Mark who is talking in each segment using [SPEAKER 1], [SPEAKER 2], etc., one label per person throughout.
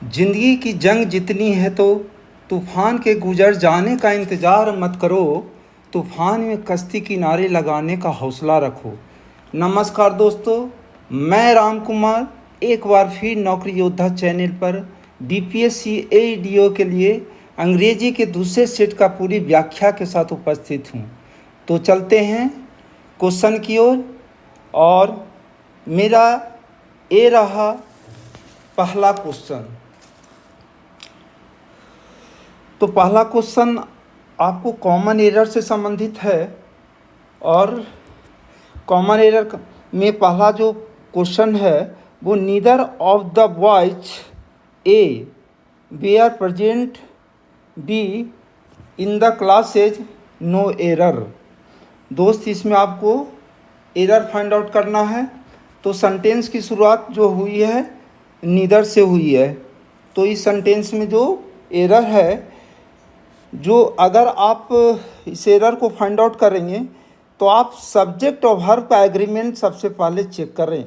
[SPEAKER 1] जिंदगी की जंग जितनी है तो तूफान के गुजर जाने का इंतज़ार मत करो। तूफान में कश्ती किनारे लगाने का हौसला रखो। नमस्कार दोस्तों, मैं राम कुमार एक बार फिर नौकरी योद्धा चैनल पर बीपीएससी एईडीओ के लिए अंग्रेजी के दूसरे सेट का पूरी व्याख्या के साथ उपस्थित हूँ। तो चलते हैं क्वेश्चन की ओर। और मेरा ये रहा पहला क्वेश्चन। तो पहला क्वेश्चन आपको कॉमन एरर से संबंधित है। और कॉमन एरर में पहला जो क्वेश्चन है वो neither of the boys A were present B in the classes no error. दोस्त, इसमें आपको एरर फाइंड आउट करना है। तो सेंटेंस की शुरुआत जो हुई है नीदर से हुई है। तो इस सेंटेंस में जो एरर है, जो अगर आप इस एरर को फाइंड आउट करेंगे तो आप सब्जेक्ट और वर्ब का एग्रीमेंट सबसे पहले चेक करें।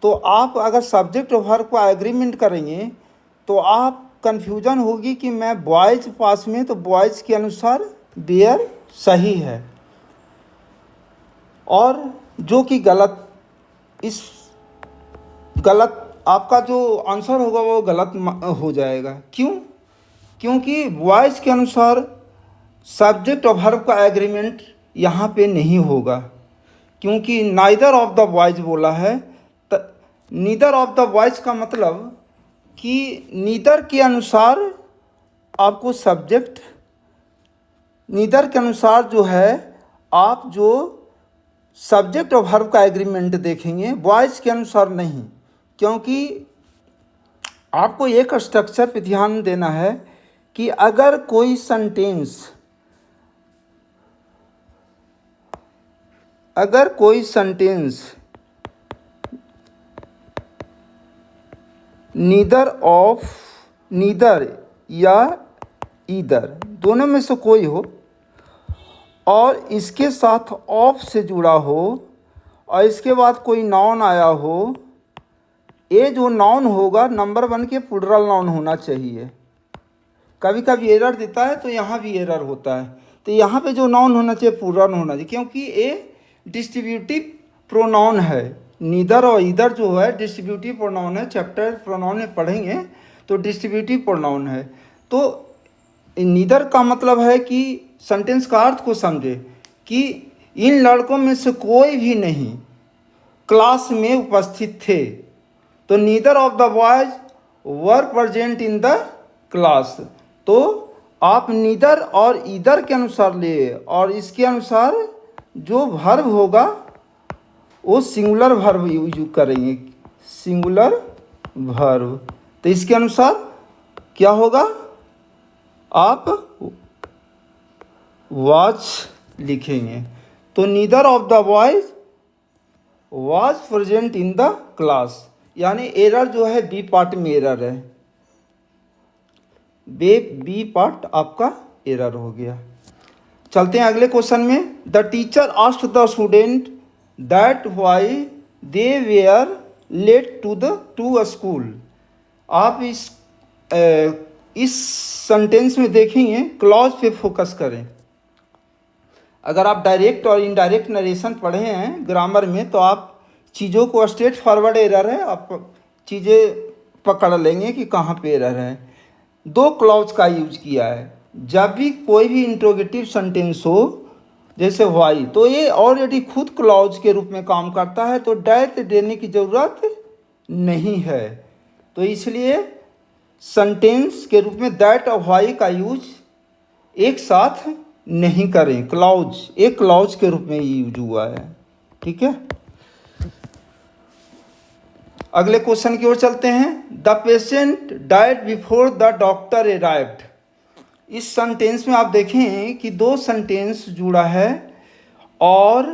[SPEAKER 1] तो आप अगर सब्जेक्ट और वर्ब का एग्रीमेंट करेंगे तो आप कन्फ्यूजन होगी कि मैं बॉयज़ पास में, तो बॉयज़ के अनुसार वेयर सही है और जो कि गलत। इस गलत आपका जो आंसर होगा वो गलत हो जाएगा। क्यों? क्योंकि बॉयज़ के अनुसार सब्जेक्ट और वर्ब का एग्रीमेंट यहाँ पे नहीं होगा, क्योंकि नाइदर ऑफ द बॉयज़ बोला है। नीदर ऑफ द बॉयज़ का मतलब कि नीदर के अनुसार आपको सब्जेक्ट, नीदर के अनुसार जो है आप जो सब्जेक्ट और वर्ब का एग्रीमेंट देखेंगे, बॉयज़ के अनुसार नहीं। क्योंकि आपको एक स्ट्रक्चर पे ध्यान देना है कि अगर कोई सेंटेंस नीदर या ईदर दोनों में से कोई हो और इसके साथ ऑफ से जुड़ा हो और इसके बाद कोई नाउन आया हो, ये जो नाउन होगा नंबर 1 के प्लूरल नाउन होना चाहिए। कभी कभी एरर देता है तो यहाँ भी एरर होता है। तो यहाँ पे जो नाउन होना चाहिए प्लूरल होना चाहिए, क्योंकि ये डिस्ट्रीब्यूटिव प्रोनाउन है। नीदर और ईदर जो है डिस्ट्रीब्यूटिव प्रोनाउन है। चैप्टर प्रोनाउन में पढ़ेंगे तो डिस्ट्रीब्यूटिव प्रोनाउन है। तो नीदर का मतलब है कि सेंटेंस का अर्थ को समझे कि इन लड़कों में से कोई भी नहीं क्लास में उपस्थित थे। तो neither of the boys were present in the class. तो आप नीदर और ईदर के अनुसार लिए और इसके अनुसार जो वर्ब होगा वो सिंगुलर वर्ब यूज करेंगे, सिंगुलर वर्ब। तो इसके अनुसार क्या होगा, आप वॉच लिखेंगे। तो neither of the boys was present in the class, यानी एरर जो है बी पार्ट में एरर है। बी पार्ट आपका एरर हो गया। चलते हैं अगले क्वेश्चन में। The teacher asked the student that why they were late to school. आप इस सेंटेंस में देखेंगे क्लॉज पे फोकस करें। अगर आप डायरेक्ट और इनडायरेक्ट नरेशन पढ़े हैं ग्रामर में तो आप चीज़ों को स्ट्रेट फॉरवर्ड एरर है, आप चीज़ें पकड़ लेंगे कि कहाँ पे एरर है। 2 क्लॉज का यूज किया है। जब भी कोई भी इंट्रोगेटिव सेंटेंस हो जैसे व्हाई, तो ये ऑलरेडी खुद क्लॉज के रूप में काम करता है, तो डैट देने की ज़रूरत नहीं है। तो इसलिए सेंटेंस के रूप में दैट और व्हाई का यूज एक साथ नहीं करें। क्लॉज एक क्लॉज के रूप में यूज हुआ है। ठीक है, अगले क्वेश्चन की ओर चलते हैं। The patient died before the doctor arrived. इस सेंटेंस में आप देखें कि 2 सेंटेंस जुड़ा है और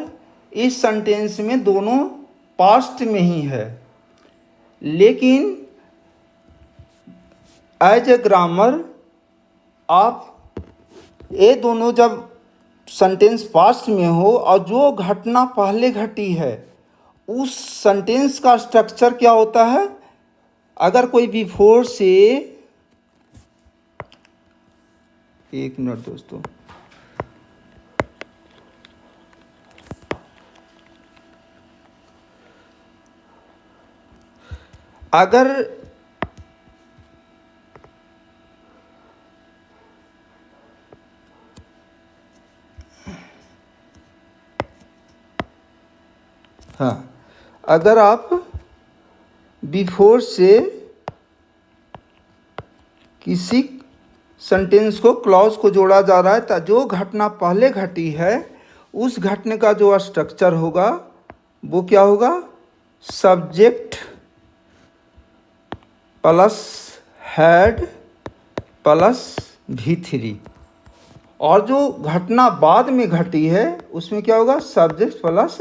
[SPEAKER 1] इस सेंटेंस में दोनों पास्ट में ही है, लेकिन एज ए ग्रामर आप ये दोनों जब सेंटेंस पास्ट में हो और जो घटना पहले घटी है उस सेंटेंस का स्ट्रक्चर क्या होता है, अगर कोई बिफोर से, एक मिनट दोस्तों, अगर हाँ, अगर आप बिफोर से किसी सेंटेंस को, क्लॉज को जोड़ा जा रहा है तो जो घटना पहले घटी है उस घटने का जो स्ट्रक्चर होगा वो क्या होगा? Subject plus had plus V3, और जो घटना बाद में घटी है उसमें क्या होगा? Subject plus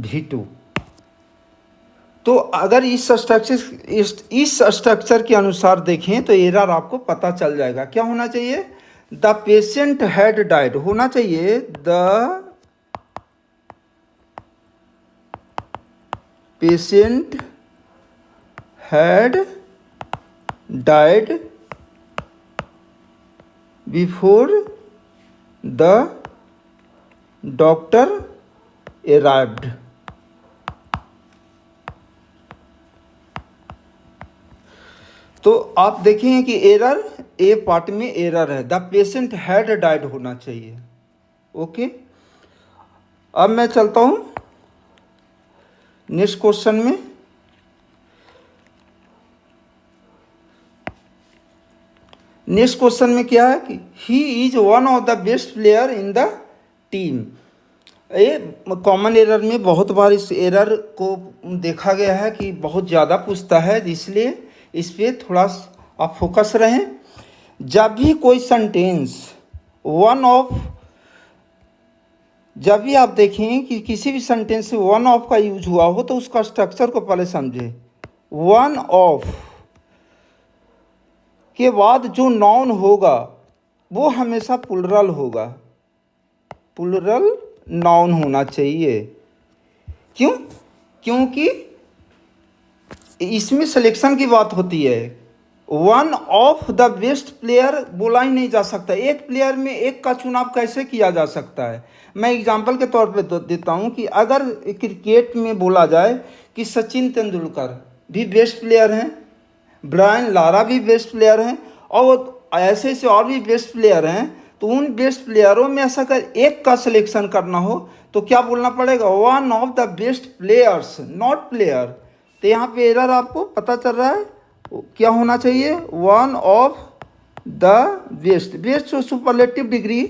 [SPEAKER 1] V2। तो अगर इस स्ट्रक्चर के अनुसार देखें तो एरर आपको पता चल जाएगा। क्या होना चाहिए? द पेशेंट हैड डाइड होना चाहिए, the patient had died before the doctor arrived. तो आप देखें कि एरर, ए पार्ट में एरर है, द पेशेंट हैड डाइड होना चाहिए। ओके, अब मैं चलता हूं नेक्स्ट क्वेश्चन में। नेक्स्ट क्वेश्चन में क्या है कि he is one of the best player in the team. ये कॉमन एरर में बहुत बार इस एरर को देखा गया है कि बहुत ज़्यादा पूछता है, इसलिए इस पर थोड़ा आप फोकस रहें। जब भी कोई सेंटेंस वन ऑफ, जब भी आप देखें कि किसी भी सेंटेंस में वन ऑफ का यूज हुआ हो तो उसका स्ट्रक्चर को पहले समझें। वन ऑफ के बाद जो नाउन होगा वो हमेशा प्लुरल होगा, प्लुरल नाउन होना चाहिए। क्यों? क्योंकि इसमें सिलेक्शन की बात होती है। One of the best player बोला ही नहीं जा सकता। एक प्लेयर में एक का चुनाव कैसे किया जा सकता है? मैं एग्जांपल के तौर पे देता हूं कि अगर क्रिकेट में बोला जाए कि सचिन तेंदुलकर भी बेस्ट प्लेयर हैं, ब्रायन लारा भी बेस्ट प्लेयर हैं, और ऐसे से और भी बेस्ट प्लेयर हैं, तो उन बेस्ट प्लेयरों में ऐसा कर एक का सिलेक्शन करना हो तो क्या बोलना पड़ेगा? One of the best players, not player. तो यहाँ पे एरर आपको पता चल रहा है, क्या होना चाहिए? One of the best. Best superlative degree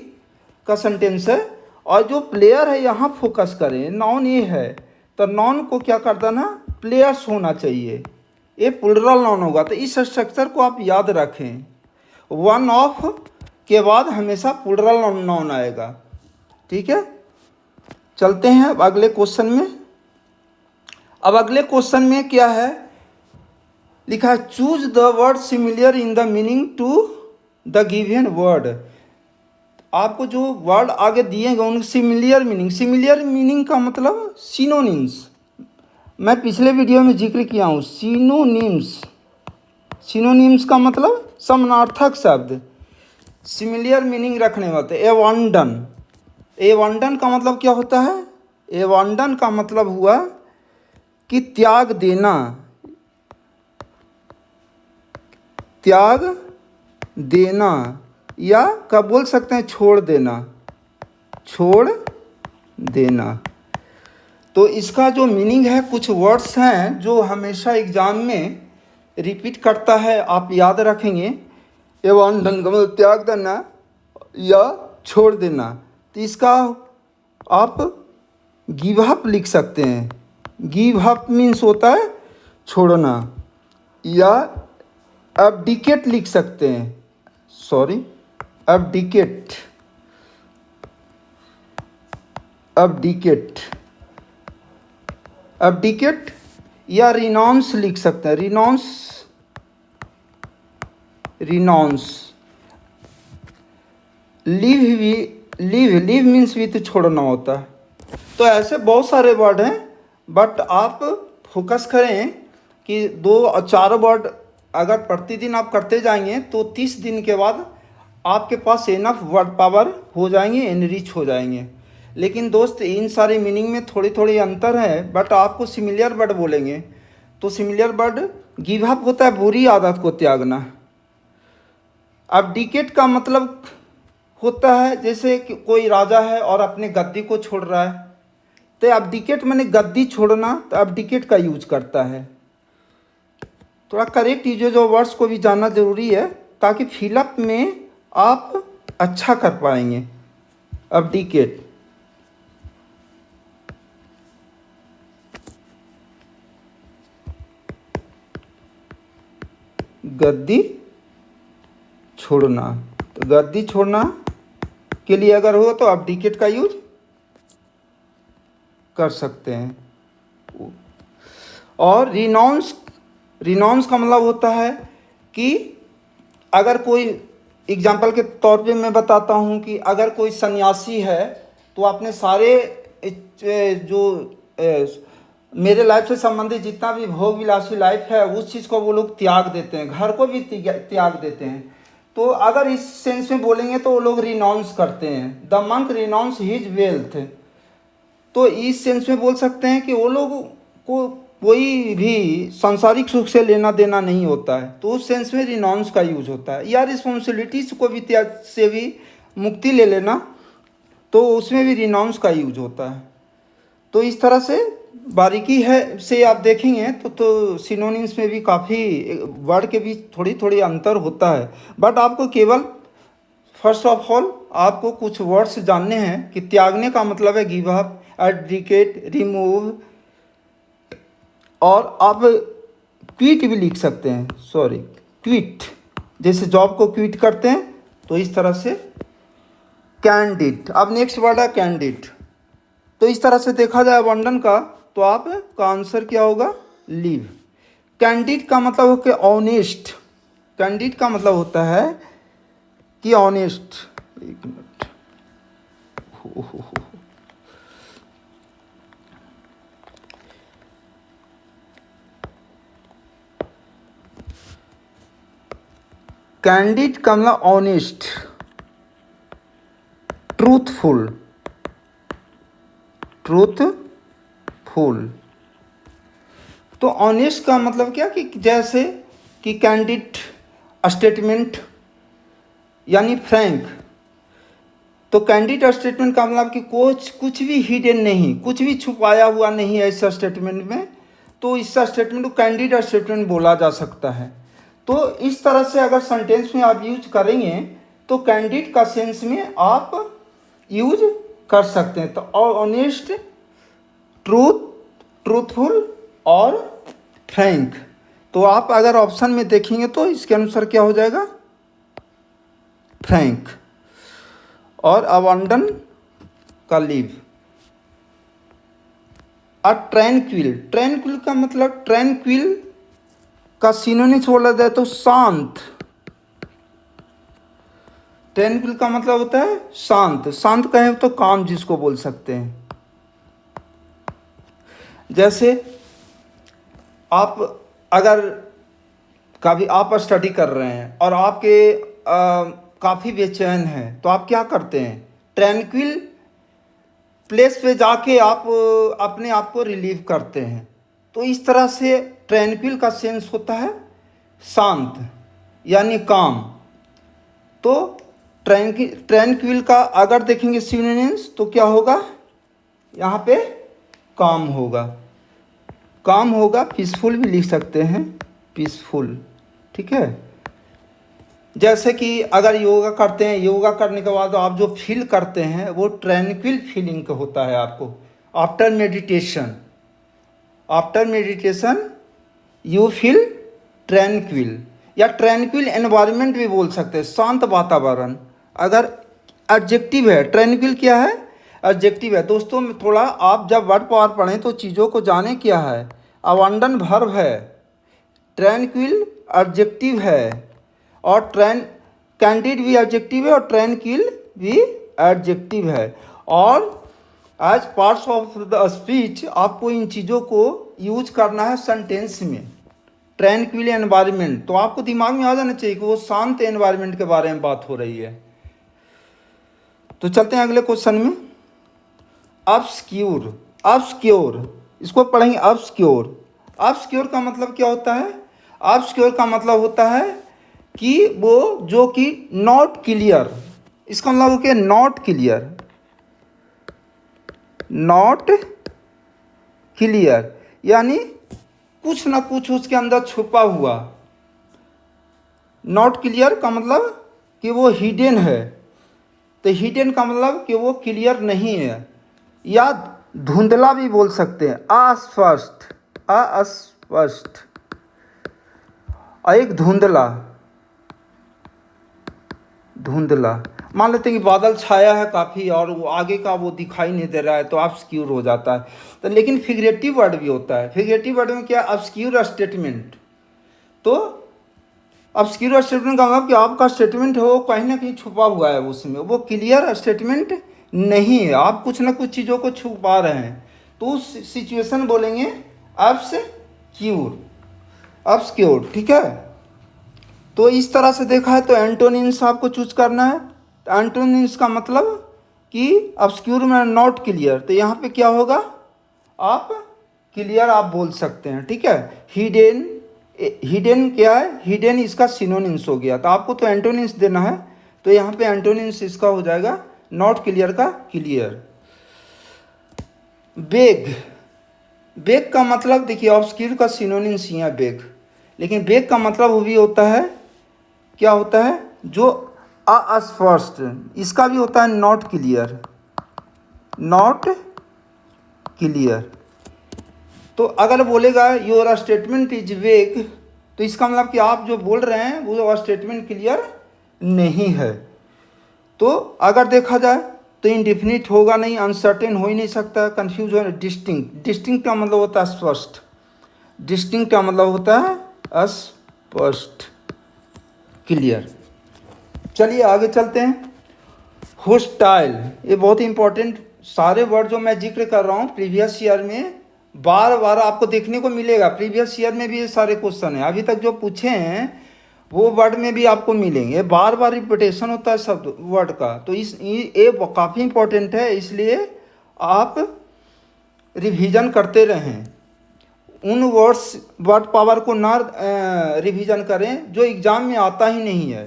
[SPEAKER 1] का सेंटेंस है, और जो प्लेयर है यहाँ फोकस करें, नाउन ये है तो नाउन को क्या कर देना? प्लेयर्स होना चाहिए, ये प्लुरल नाउन होगा। तो इस स्ट्रक्चर को आप याद रखें, वन ऑफ के बाद हमेशा प्लुरल नाउन आएगा। ठीक है, चलते हैं अब अगले क्वेश्चन में। अब अगले क्वेश्चन में क्या है लिखा है? Choose the word similar in the meaning to the given word. आपको जो वर्ड आगे दिए गए उनकी सिमिलर मीनिंग, सिमिलर मीनिंग का मतलब सिनोनिम्स। मैं पिछले वीडियो में जिक्र किया हूँ सिनोनिम्स। सिनोनिम्स का मतलब समानार्थक शब्द, सिमिलर मीनिंग रखने वाले। एवंडन, एवंडन का मतलब क्या होता है? एवंडन का मतलब हुआ कि त्याग देना, त्याग देना, या कब बोल सकते हैं छोड़ देना, छोड़ देना। तो इसका जो मीनिंग है, कुछ वर्ड्स हैं जो हमेशा एग्जाम में रिपीट करता है, आप याद रखेंगे। एवंडन का मतलब त्याग देना या छोड़ देना। तो इसका आप गिव अप लिख सकते हैं। गिव अप मीन्स होता है छोड़ना, या अबडिकेट लिख सकते हैं, सॉरी अबडिकेट, अबडिकेट, अबडिकेट, या रिनाउंस लिख सकते हैं, रिनाउंस, रिनाउंस। लीव भी, लीव, लीव मीन्स भी तो छोड़ना होता है। तो ऐसे बहुत सारे वर्ड हैं, बट आप फोकस करें कि 2 और 4 वर्ड अगर प्रतिदिन आप करते जाएंगे तो 30 दिन के बाद आपके पास इनफ वर्ड पावर हो जाएंगे, एनरिच हो जाएंगे। लेकिन दोस्त इन सारे मीनिंग में थोड़ी थोड़ी अंतर है, बट आपको सिमिलर वर्ड बोलेंगे तो सिमिलर वर्ड गिव अप होता है बुरी आदत को त्यागना। अब्डिकेट का मतलब होता है जैसे कि कोई राजा है और अपने गद्दी को छोड़ रहा है, तो अब्डिकेट मैंने गद्दी छोड़ना, तो अब्डिकेट का यूज करता है। थोड़ा करेक्ट यूजेज ऑफ वर्ड्स को भी जानना जरूरी है ताकि फिलअप में आप अच्छा कर पाएंगे। अब्डिकेट, गद्दी छोड़ना, तो गद्दी छोड़ना के लिए अगर हो तो अब्डिकेट का यूज कर सकते हैं। और रिनाउंस, रिनाउंस का मतलब होता है कि अगर कोई, एग्जाम्पल के तौर पे मैं बताता हूँ कि अगर कोई सन्यासी है तो अपने सारे जो मेरे लाइफ से संबंधित जितना भी भोग विलासी लाइफ है उस चीज़ को वो लोग त्याग देते हैं, घर को भी त्याग देते हैं। तो अगर इस सेंस में बोलेंगे तो वो लोग रिनाउंस करते हैं, the monk renounce his wealth. तो इस सेंस में बोल सकते हैं कि वो लोग को कोई भी सांसारिक सुख से लेना देना नहीं होता है, तो उस सेंस में रिनाउंस का यूज होता है। या रिस्पॉन्सिबिलिटीज को भी त्याग से भी मुक्ति ले लेना, तो उसमें भी रिनाउंस का यूज होता है। तो इस तरह से बारीकी है से आप देखेंगे तो सिनोनिम्स में भी काफ़ी वर्ड के बीच थोड़ी थोड़ी अंतर होता है। बट आपको केवल फर्स्ट ऑफ ऑल आपको कुछ वर्ड्स जानने हैं कि त्यागने का मतलब है गिव अप, एब्डिकेट, रिमूव, और आप क्विट भी लिख सकते हैं, सॉरी क्विट, जैसे जॉब को क्विट करते हैं तो इस तरह से कैंडिड। अब नेक्स्ट वर्ड है कैंडिड। तो इस तरह से देखा जाए अबंडन का तो आपका आंसर क्या होगा, लीव। कैंडिड का मतलब हो कि ऑनेस्ट, कैंडिड का मतलब होता है कि ऑनेस्ट। एक मिनट, कैंडिड का मतलब ऑनेस्ट, ट्रूथफुल, ट्रूथफुल। तो ऑनेस्ट का मतलब क्या कि जैसे कि कैंडिड स्टेटमेंट यानी फ्रैंक। तो कैंडिड स्टेटमेंट का मतलब कि कुछ भी हिडन नहीं, कुछ भी छुपाया हुआ नहीं है इस स्टेटमेंट में, तो इस स्टेटमेंट को कैंडिड स्टेटमेंट बोला जा सकता है। तो इस तरह से अगर सेंटेंस में आप यूज करेंगे तो कैंडिड का सेंस में आप यूज कर सकते हैं। तो ऑनेस्ट, ट्रूथफुल और फ्रैंक। तो आप अगर ऑप्शन में देखेंगे तो इसके अनुसार क्या हो जाएगा, फ्रैंक। और अबंडन का लीव। ट्रैंक्विल, ट्रैंक्विल का मतलब, ट्रैंक्विल का सिनोनिम्स बोला जाए तो शांत। ट्रैंक्विल का मतलब होता है शांत, शांत कहें तो काम जिसको बोल सकते हैं। जैसे आप अगर कभी आप स्टडी कर रहे हैं और आपके काफ़ी बेचैन हैं तो आप क्या करते हैं, ट्रैंक्विल प्लेस पे जाके आप अपने आप को रिलीव करते हैं। तो इस तरह से ट्रैंक्विल का सेंस होता है शांत यानी काम। तो ट्रैंक्विल का अगर देखेंगे सिनोनिम्स तो क्या होगा, यहाँ पे काम होगा, काम होगा। पीसफुल भी लिख सकते हैं, पीसफुल, ठीक है। जैसे कि अगर योगा करते हैं, योगा करने के बाद आप जो फील करते हैं वो ट्रैंक्विल फीलिंग का होता है आपको। After meditation, after meditation you feel tranquil, या ट्रैंक्विल एनवायरनमेंट भी बोल सकते हैं, शांत वातावरण। अगर एडजेक्टिव है, ट्रैंक्विल क्या है, एडजेक्टिव है। दोस्तों थोड़ा आप जब वर्ड पावर पढ़ें तो चीज़ों को जाने क्या है। अबंडन वर्ब है, ट्रैंक्विल एडजेक्टिव है, और कैंडिड भी एडजेक्टिव है और ट्रैंक्विल भी एडजेक्टिव है। और as parts of the speech आपको इन चीज़ों को यूज करना है सेंटेंस में। ट्रैंक्विल एनवायरनमेंट, तो आपको दिमाग में आ जाना चाहिए कि वो शांत एनवायरनमेंट के बारे में बात हो रही है। तो चलते हैं अगले क्वेश्चन में। ऑब्सक्यूर, ऑब्सक्योर, इसको पढ़ेंगे ऑब्सक्योर। ऑब्सक्योर का मतलब क्या होता है? ऑब्सक्योर का मतलब होता है कि वो जो कि नॉट क्लियर, इसका मतलब हो गया नॉट क्लियर, नॉट क्लियर, यानी कुछ ना कुछ उसके अंदर छुपा हुआ। नॉट क्लियर का मतलब कि वो हिडन है, तो हिडन का मतलब कि वो क्लियर नहीं है, या धुंधला भी बोल सकते हैं, अस्पष्ट, अस्पष्ट। और एक धुंधला, धुंधला मान लेते हैं कि बादल छाया है काफ़ी और वो आगे का वो दिखाई नहीं दे रहा है, तो ऑब्सक्यूर हो जाता है। तो लेकिन फिगरेटिव वर्ड भी होता है। फिगरेटिव वर्ड में क्या? ऑब्सक्यूर स्टेटमेंट। तो ऑब्सक्यूर स्टेटमेंट का मतलब कि आपका स्टेटमेंट है वो कहीं ना कहीं छुपा हुआ है, उसमें वो क्लियर स्टेटमेंट नहीं है, आप कुछ ना कुछ चीज़ों को छुपा रहे हैं, तो उस सिचुएशन बोलेंगे ऑब्सक्यूर, ऑब्सक्योर। ठीक है, तो इस तरह से देखा है तो एंटोनिम्स आपको चूज करना है। तो एंटोनिम्स का मतलब कि ऑब्सक्यूर में नॉट क्लियर, तो यहाँ पे क्या होगा? आप क्लियर आप बोल सकते हैं। ठीक है, हिडन, हिडन क्या है? हिडन इसका सिनोनिम्स हो गया, तो आपको तो एंटोनिम्स देना है, तो यहाँ पे एंटोनिम्स इसका हो जाएगा नॉट क्लियर का क्लियर। बेग, बेग का मतलब देखिए ऑब्सक्यूर का सिनोनिम्स ही है बेग, लेकिन बेग का मतलब वो भी होता है, क्या होता है? जो अस्पष्ट, इसका भी होता है नॉट क्लियर, नॉट क्लियर। तो अगर बोलेगा योर स्टेटमेंट इज वेग, तो इसका मतलब कि आप जो बोल रहे हैं वो स्टेटमेंट क्लियर नहीं है। तो अगर देखा जाए तो इनडिफिनिट होगा नहीं, अनसर्टेन हो ही नहीं सकता, कंफ्यूज हो। डिस्टिंक्ट, डिस्टिंक्ट का मतलब होता है स्पष्ट, डिस्टिंक्ट का मतलब होता है स्पष्ट, क्लियर। चलिए आगे चलते हैं। होस्टाइल, ये बहुत इंपॉर्टेंट, सारे वर्ड जो मैं जिक्र कर रहा हूँ प्रीवियस ईयर में बार बार आपको देखने को मिलेगा। प्रीवियस ईयर में भी ये सारे क्वेश्चन हैं, अभी तक जो पूछे हैं वो वर्ड में भी आपको मिलेंगे, बार बार रिपीटेशन होता है शब्द वर्ड का, तो ये काफ़ी इंपॉर्टेंट है, इसलिए आप रिवीजन करते रहें। उन वर्ड्स वर्ड पावर को ना रिवीजन करें जो एग्ज़ाम में आता ही नहीं है,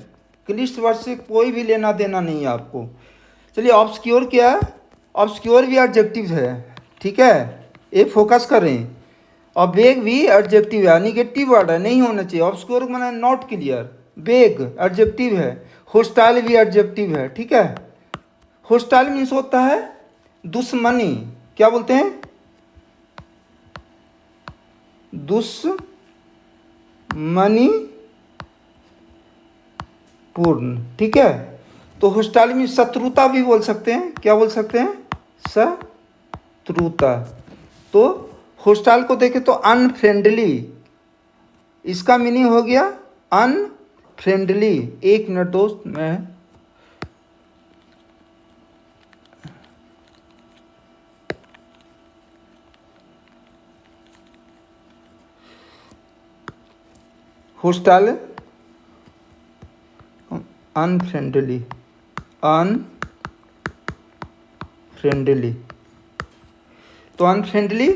[SPEAKER 1] क्लिष्ट वर्ड से कोई भी लेना देना नहीं है आपको। चलिए ऑब्सक्योर क्या है? ऑब्सक्योर भी एडजेक्टिव है, ठीक है, ये फोकस करें। और बेग भी एडजेक्टिव है, निगेटिव वर्ड है, नहीं होना चाहिए। ऑब्सक्योर माने नॉट क्लियर, बेग एडजेक्टिव है, होस्टाइल भी एडजेक्टिव है। ठीक है, होस्टाइल मीन्स होता है दुश्मनी, क्या बोलते हैं? दुश्मनी पूर्ण। ठीक है, तो होस्टाइल में शत्रुता भी बोल सकते हैं, क्या बोल सकते हैं? शत्रुता। तो होस्टाइल को देखें तो अनफ्रेंडली, इसका मीनिंग हो गया अनफ्रेंडली। एक मिनट दोस्त, मैं होस्टाइल अनफ्रेंडली, अनफ्रेंडली, तो अनफ्रेंडली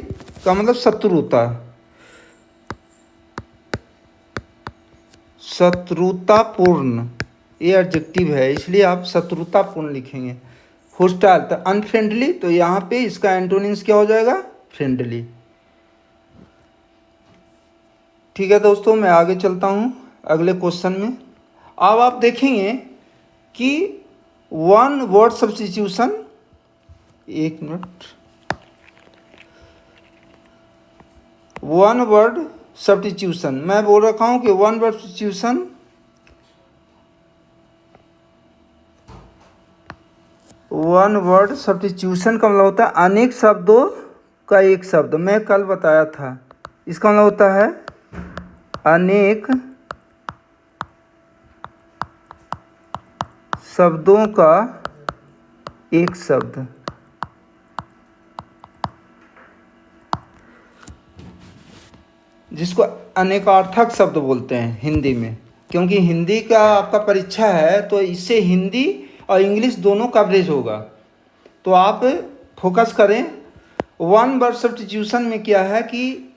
[SPEAKER 1] का मतलब शत्रुता, शत्रुतापूर्ण, ये एडजेक्टिव है, इसलिए आप शत्रुतापूर्ण लिखेंगे। होस्टाइल तो अनफ्रेंडली, तो यहाँ पे इसका एंटोनिम्स क्या हो जाएगा? फ्रेंडली। ठीक है दोस्तों, मैं आगे चलता हूँ अगले क्वेश्चन में। अब आप देखेंगे कि वन वर्ड सब्स्टिट्यूशन, एक मिनट, वन वर्ड सब्स्टिट्यूशन मैं बोल रखा हूँ कि one word substitution, one word substitution का मतलब होता है अनेक शब्दों का एक शब्द। मैं कल बताया था, इसका मतलब होता है अनेक शब्दों का एक शब्द। जिसको अनेकार्थक शब्द बोलते हैं हिंदी में, क्योंकि हिंदी का आपका परीक्षा है तो इससे हिंदी और इंग्लिश दोनों कवरेज होगा। तो आप फोकस करें। वन वर्ड सब्स्टिट्यूशन में क्या है कि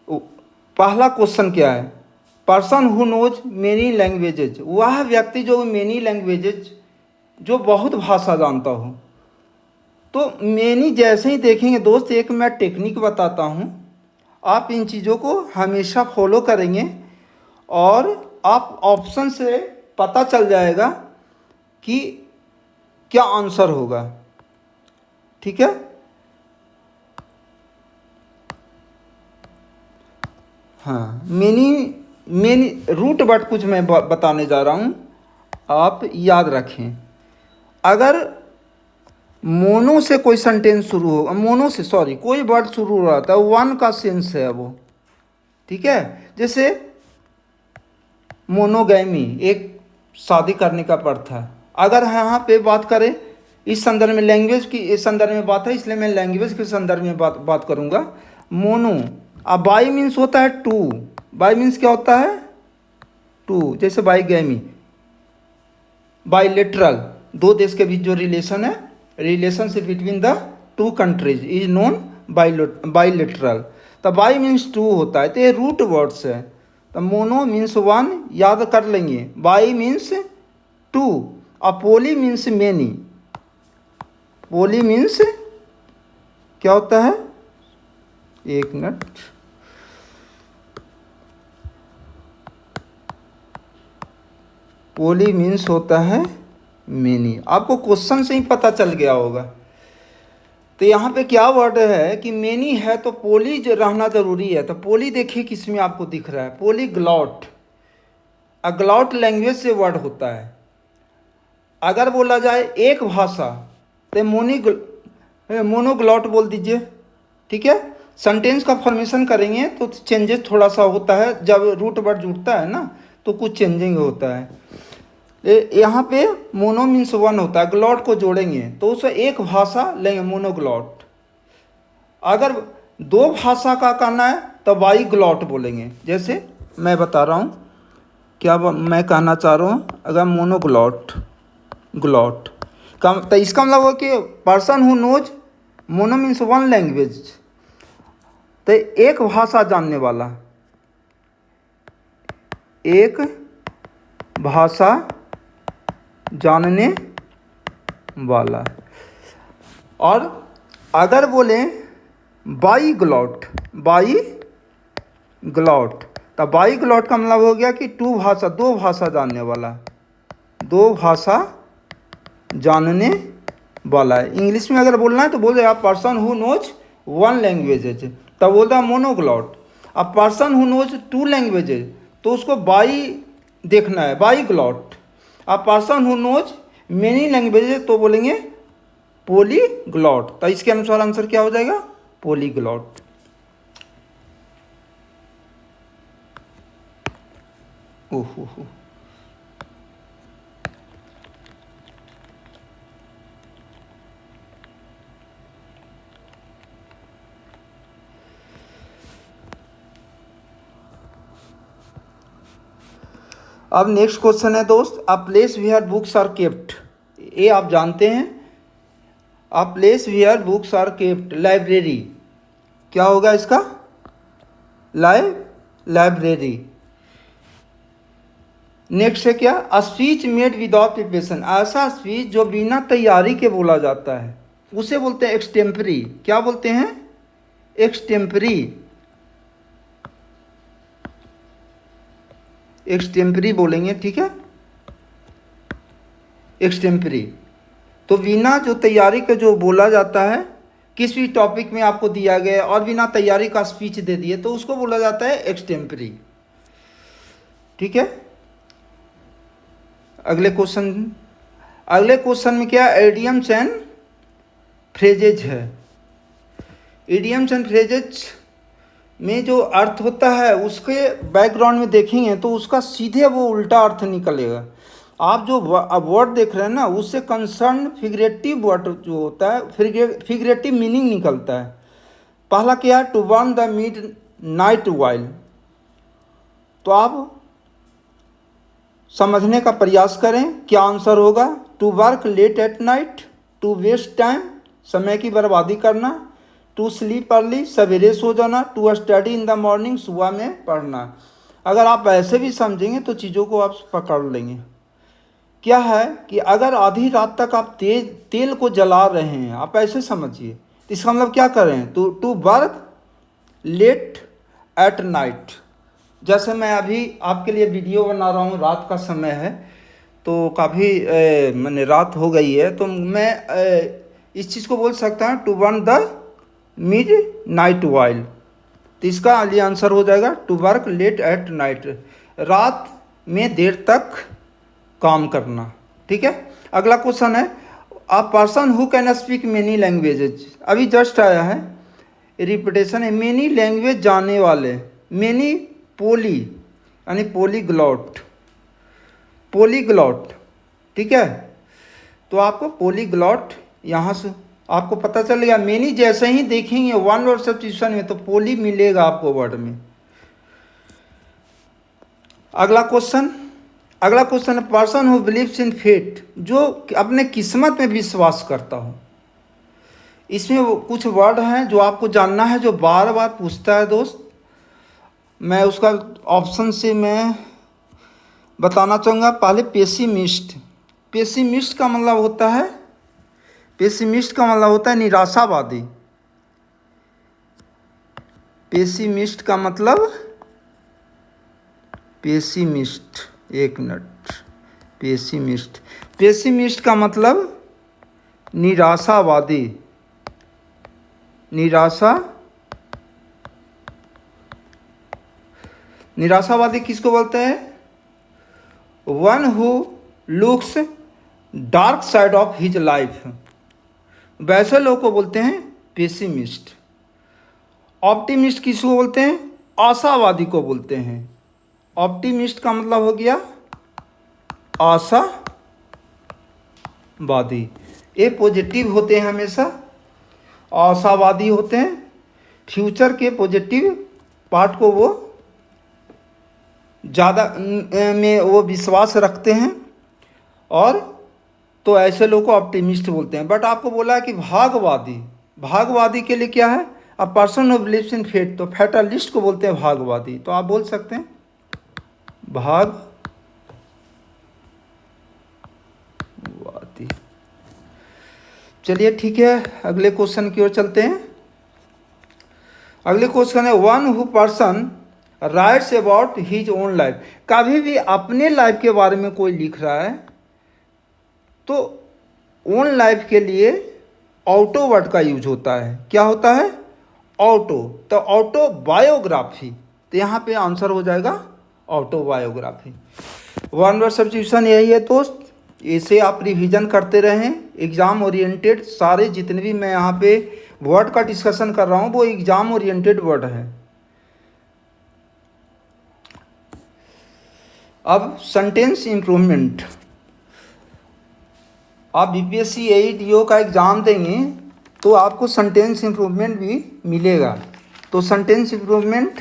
[SPEAKER 1] पहला क्वेश्चन क्या है, person who knows many languages, वह व्यक्ति जो मेनी लैंग्वेजेज, जो बहुत भाषा जानता हो। तो मेनी जैसे ही देखेंगे दोस्त, एक मैं टेक्निक बताता हूँ, आप इन चीज़ों को हमेशा फॉलो करेंगे और आप ऑप्शन से पता चल जाएगा कि क्या आंसर होगा। ठीक है, हाँ, मेनी रूट वर्ड कुछ मैं बताने जा रहा हूँ, आप याद रखें। अगर मोनो से कोई सेंटेंस शुरू होगा, मोनो से सॉरी कोई वर्ड शुरू हो रहा था, वन का सेंस है वो। ठीक है, जैसे मोनोगैमी, एक शादी करने का प्रथा। अगर यहाँ पे बात करें इस संदर्भ में, लैंग्वेज की इस संदर्भ में बात है, इसलिए मैं लैंग्वेज के संदर्भ में बात करूँगा। मोनो, अब बाई मीन्स होता है टू, बाई मीन्स क्या होता है, टू। जैसे बाईगैमी, बाईलेटरल, दो देश के बीच जो रिलेशन है, relationship between the two countries is known bilateral. तो बाई मीन्स टू होता है, तो ये रूट वर्ड्स है। तो मोनो मीन्स वन, याद कर लेंगे, बाई मीन्स टू, और पोली मीन्स मेनी। पोली मीन्स क्या होता है, एक मिनट, पोली मीन्स होता है मेनी। आपको क्वेश्चन से ही पता चल गया होगा। तो यहाँ पे क्या वर्ड है कि मेनी है तो पोली जो रहना जरूरी है। तो पोली देखिए किसमें आपको दिख रहा है, पोलीग्लॉट, अग्लॉट लैंग्वेज से वर्ड होता है। अगर बोला जाए एक भाषा तो मोनोग्लॉट बोल दीजिए। ठीक है, सेंटेंस का फॉर्मेशन करेंगे तो चेंजेस थोड़ा सा होता है, जब रूट वर्ड जुड़ता है ना तो कुछ चेंजिंग होता है। यहाँ पे मोनो मीन्स वन होता है, ग्लॉट को जोड़ेंगे तो उसे एक भाषा लेंगे, मोनोग्लॉट। अगर दो भाषा का करना है तो बाई ग्लॉट बोलेंगे। जैसे मैं बता रहा हूँ क्या मैं कहना चाह रहा हूँ, अगर मोनोग्लॉट, ग्लॉट का तो इसका मतलब हो कि person who knows, mono means one language, तो एक भाषा जानने वाला, एक भाषा जानने वाला। और अगर बोलें बाई ग्लॉट, बाई ग्लॉट, तो बाई ग्लॉट का मतलब हो गया कि टू भाषा, दो भाषा जानने वाला, दो भाषा जानने वाला है। इंग्लिश में अगर बोलना है तो बोल देगा person who knows one languages, तब बोलता है मोनोग्लॉट। अब person who knows two languages तो उसको बाई देखना है, बाई ग्लॉट। अब person who knows many languages तो बोलेंगे पोलीग्लॉट। तो इसके अनुसार आंसर क्या हो जाएगा, पोलीग्लॉट। ओहो, अब नेक्स्ट क्वेश्चन है दोस्त, a place where books are kept. ये आप जानते हैं, a place where books are kept, library. क्या होगा इसका, लाइब्रेरी। नेक्स्ट है क्या, a speech made without preparation, ऐसा स्पीच जो बिना तैयारी के बोला जाता है उसे बोलते हैं एक्सटेम्परी। क्या बोलते हैं, एक्सटेम्परी, एक्सटेम्परी बोलेंगे। ठीक है, एक्सटेम्परी तो बिना जो तैयारी का जो बोला जाता है, किस भी टॉपिक में आपको दिया गया और बिना तैयारी का स्पीच दे दिए तो उसको बोला जाता है एक्सटेम्परी। ठीक है, अगले क्वेश्चन में क्या, एडियम्स एंड फ्रेजेज है। इडियम्स एंड फ्रेजेज में जो अर्थ होता है उसके बैकग्राउंड में देखेंगे तो उसका सीधे वो उल्टा अर्थ निकलेगा। आप जो वर्ड देख रहे हैं ना, उससे कंसर्न फिगरेटिव वर्ड जो होता है, फिगरेटिव मीनिंग निकलता है। पहला क्या है, to burn the night oil. तो आप समझने का प्रयास करें क्या आंसर होगा। To work late at night, to waste time, समय की बर्बादी करना, टू स्लीप अर्ली, सवेरे सो जाना, to study in the morning, सुबह में पढ़ना। अगर आप ऐसे भी समझेंगे तो चीज़ों को आप पकड़ लेंगे। क्या है कि अगर आधी रात तक आप तेल को जला रहे हैं, आप ऐसे समझिए, तो इसका मतलब क्या कर रहे हैं, to work late at night. जैसे मैं अभी आपके लिए वीडियो बना रहा हूँ, रात का समय है तो काफ़ी मैंने रात हो गई है, तो मैं इस चीज़ को बोल सकता हूँ to work the midnight oil. तो इसका लिए आंसर हो जाएगा to work late at night, रात में देर तक काम करना। ठीक है। अगला क्वेश्चन है a person who can speak many languages. अभी जस्ट आया है, रिपीटेशन है, मेनी लैंग्वेज जानने वाले, मेनी पोली यानी पोलीग्लॉट, पोलीग्लॉट। ठीक है। तो आपको पोलीग्लॉट यहाँ से आपको पता चलेगा, मेनी जैसे ही देखेंगे वन वर्ड सब्स्टिट्यूशन में तो पोली मिलेगा आपको वर्ड में। अगला क्वेश्चन है person who believes in fate, जो अपने किस्मत में विश्वास करता हो। इसमें वो कुछ वर्ड हैं जो आपको जानना है, जो बार बार पूछता है दोस्त। मैं उसका ऑप्शन से मैं बताना चाहूँगा। पहले पेसिमिस्ट, पेसिमिस्ट का मतलब होता है, पेसिमिस्ट का मतलब होता है निराशावादी। पेसिमिस्ट का मतलब, पेसिमिस्ट, एक मिनट, पेसिमिस्ट, पेसिमिस्ट का मतलब निराशावादी, निराशावादी किसको बोलते हैं, one who looks dark side of his life, वैसे लोग को बोलते हैं पेसिमिस्ट। ऑप्टिमिस्ट किसको बोलते हैं, आशावादी को बोलते हैं। ऑप्टिमिस्ट का मतलब हो गया आशावादी, ये पॉजिटिव होते हैं हमेशा, आशावादी होते हैं, फ्यूचर के पॉजिटिव पार्ट को वो ज़्यादा में वो विश्वास रखते हैं, और तो ऐसे लोग को ऑप्टिमिस्ट बोलते हैं। बट आपको बोला है कि भागवादी, भागवादी के लिए क्या है, a person who believes in fate, तो फैटलिस्ट को बोलते हैं भागवादी। तो आप बोल सकते हैं भागवादी। चलिए ठीक है, अगले क्वेश्चन की ओर चलते हैं। अगले क्वेश्चन है one who person writes about his own life. कभी भी अपने लाइफ के बारे में कोई लिख रहा है तो ओन लाइफ के लिए ऑटो वर्ड का यूज होता है। क्या होता है, ऑटो। तो ऑटो बायोग्राफी, तो यहाँ पे आंसर हो जाएगा auto biography. One word substitution यही है दोस्त, इसे आप रिवीजन करते रहें। एग्ज़ाम ओरिएंटेड सारे जितने भी मैं यहाँ पे वर्ड का डिस्कशन कर रहा हूँ वो एग्ज़ाम ओरिएंटेड वर्ड है। अब सेंटेंस इम्प्रूवमेंट, आप बीपीएससी एईडीओ का एग्ज़ाम देंगे तो आपको सेंटेंस इम्प्रूवमेंट भी मिलेगा। तो सेंटेंस इम्प्रूवमेंट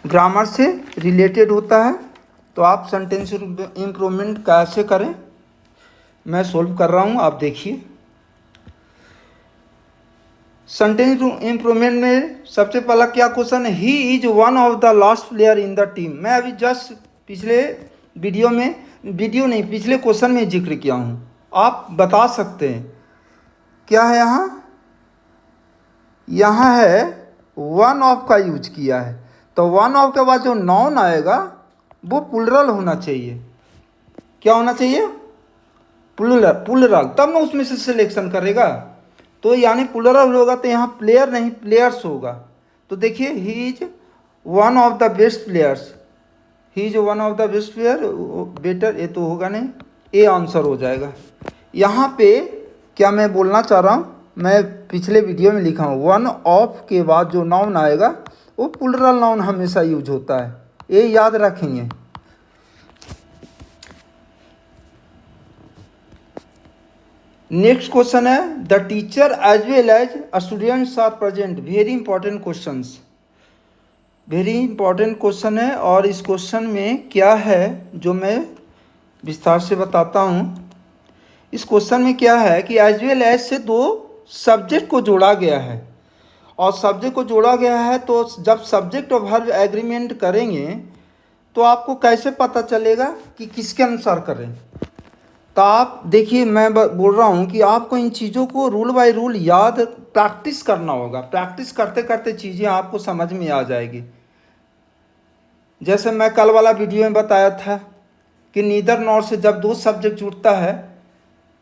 [SPEAKER 1] ग्रामर से रिलेटेड होता है। तो आप सेंटेंस इम्प्रूवमेंट कैसे करें मैं सोल्व कर रहा हूँ, आप देखिए। सेंटेंस इम्प्रूवमेंट में सबसे पहला क्या क्वेश्चन है, he is one of the last player in the team. मैं अभी जस्ट पिछले पिछले क्वेश्चन में जिक्र किया हूँ, आप बता सकते हैं क्या है यहाँ है वन ऑफ का यूज किया है। तो वन ऑफ के बाद जो नाउन आएगा वो प्लुरल होना चाहिए। क्या होना चाहिए, प्लुरल, तब ना उसमें से सिलेक्शन करेगा। तो यानी प्लुरल होगा तो यहाँ प्लेयर नहीं प्लेयर्स होगा। तो देखिए he is one of the best players, he is one of the best player, better ये तो होगा नहीं, ये आंसर हो जाएगा। यहाँ पे क्या मैं बोलना चाह रहा हूँ, मैं पिछले वीडियो में लिखा हूँ वन ऑफ के बाद जो नाउन आएगा वो प्लुरल नाउन हमेशा यूज होता है, ये याद रखेंगे। नेक्स्ट क्वेश्चन है the teacher as well as students are present, very important questions. Very important question है और इस क्वेश्चन में क्या है जो मैं विस्तार से बताता हूँ। इस क्वेश्चन में क्या है कि एज वेल एज से दो सब्जेक्ट को जोड़ा गया है और सब्जेक्ट को जोड़ा गया है, तो जब सब्जेक्ट और वर्ब एग्रीमेंट करेंगे तो आपको कैसे पता चलेगा कि किसके अनुसार करें। तो आप देखिए, मैं बोल रहा हूँ कि आपको इन चीज़ों को रूल बाय रूल याद प्रैक्टिस करना होगा। प्रैक्टिस करते करते चीज़ें आपको समझ में आ जाएगी। जैसे मैं कल वाला वीडियो में बताया था कि नीदर नॉर से जब दो सब्जेक्ट जुड़ता है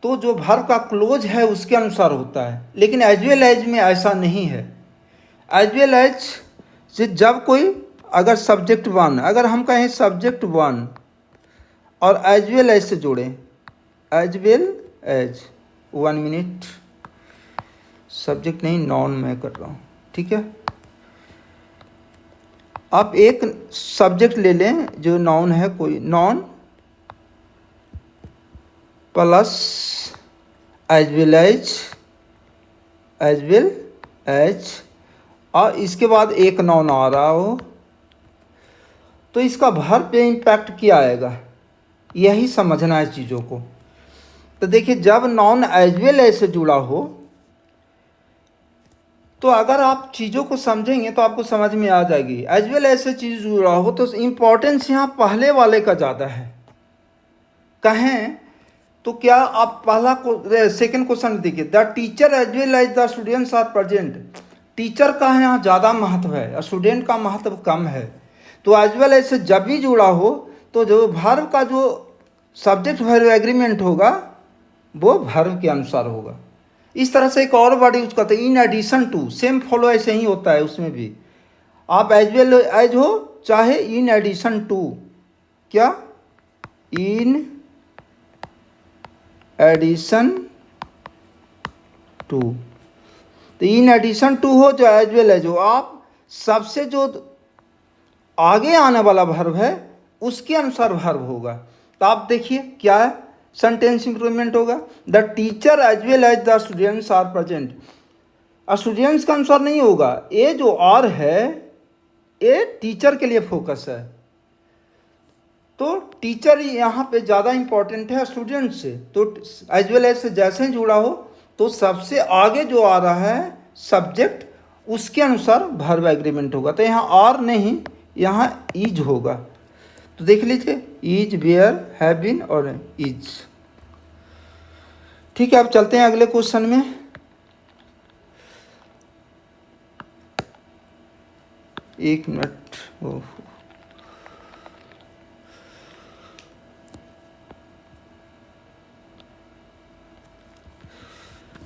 [SPEAKER 1] तो जो वर्ब का क्लोज है उसके अनुसार होता है, लेकिन एज वेल एज में ऐसा नहीं है। एज वेल एज से जब कोई अगर सब्जेक्ट वन, अगर हम कहें सब्जेक्ट वन और एज वेल एज से जोड़ें, as well as, 1 minute, subject नहीं नाउन मैं कर रहा हूँ, ठीक है। आप एक सब्जेक्ट ले लें जो नाउन है, कोई noun plus as well as, as well as, और इसके बाद एक नाउन आ रहा हो तो इसका वर्ब पे इम्पैक्ट क्या आएगा, यही समझना है चीज़ों को। तो देखिए, जब नाउन एज वेल एज से जुड़ा हो तो अगर आप चीज़ों को समझेंगे तो आपको समझ में आ जाएगी। एज वेल एज से चीज़ जुड़ा हो तो इम्पोर्टेंस यहाँ पहले वाले का ज़्यादा है। कहें तो क्या आप पहला सेकंड क्वेश्चन देखिए, the teacher as well as the students are present. Teacher का यहाँ ज़्यादा महत्व है और स्टूडेंट का महत्व कम है। तो एज वेल एज से जब भी जुड़ा हो तो जो वर्ब का जो सब्जेक्ट वर्ब एग्रीमेंट होगा वो वर्ब के अनुसार होगा। इस तरह से एक और वर्ड यूज करते हैं, in addition to, same follow ऐसे ही होता है। उसमें भी आप एज वेल एज हो चाहे इन एडिशन टू, क्या इन एडिशन टू, तो इन एडिशन टू हो जो एज वेल एज हो, आप सबसे जो आगे आने वाला वर्ब है उसके अनुसार वर्ब होगा। तो आप देखिए क्या है, सेंटेंस इंप्रूवमेंट होगा, the teacher as well as the students are present. Students का अनुसार नहीं होगा, ये जो आर है ये टीचर के लिए फोकस है, तो टीचर यहाँ पे ज़्यादा इंपॉर्टेंट है स्टूडेंट से। तो एज वेल एज से जैसे ही जुड़ा हो तो सबसे आगे जो आ रहा है सब्जेक्ट उसके अनुसार वर्ब एग्रीमेंट होगा। तो यहाँ आर नहीं, यहाँ इज होगा। तो देख लीजिए, इज, वेयर, हैव बीन और इज। ठीक है, अब चलते हैं अगले क्वेश्चन में। एक मिनट,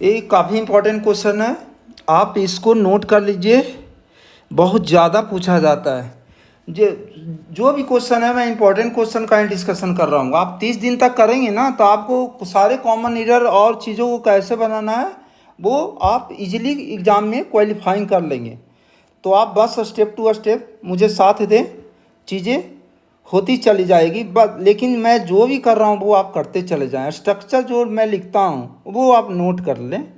[SPEAKER 1] ये काफ़ी इंपॉर्टेंट क्वेश्चन है, आप इसको नोट कर लीजिए, बहुत ज़्यादा पूछा जाता है। जो भी क्वेश्चन है मैं इंपॉर्टेंट क्वेश्चन का ही डिस्कशन कर रहा हूँ। आप 30 दिन तक करेंगे ना तो आपको सारे कॉमन एरर और चीज़ों को कैसे बनाना है वो आप इजीली एग्ज़ाम में क्वालिफाइंग कर लेंगे। तो आप बस स्टेप टू स्टेप मुझे साथ दें, चीज़ें होती चली जाएगी। बस लेकिन मैं जो भी कर रहा हूँ वो आप करते चले जाएं। स्ट्रक्चर जो मैं लिखता हूँ वो आप नोट कर लें।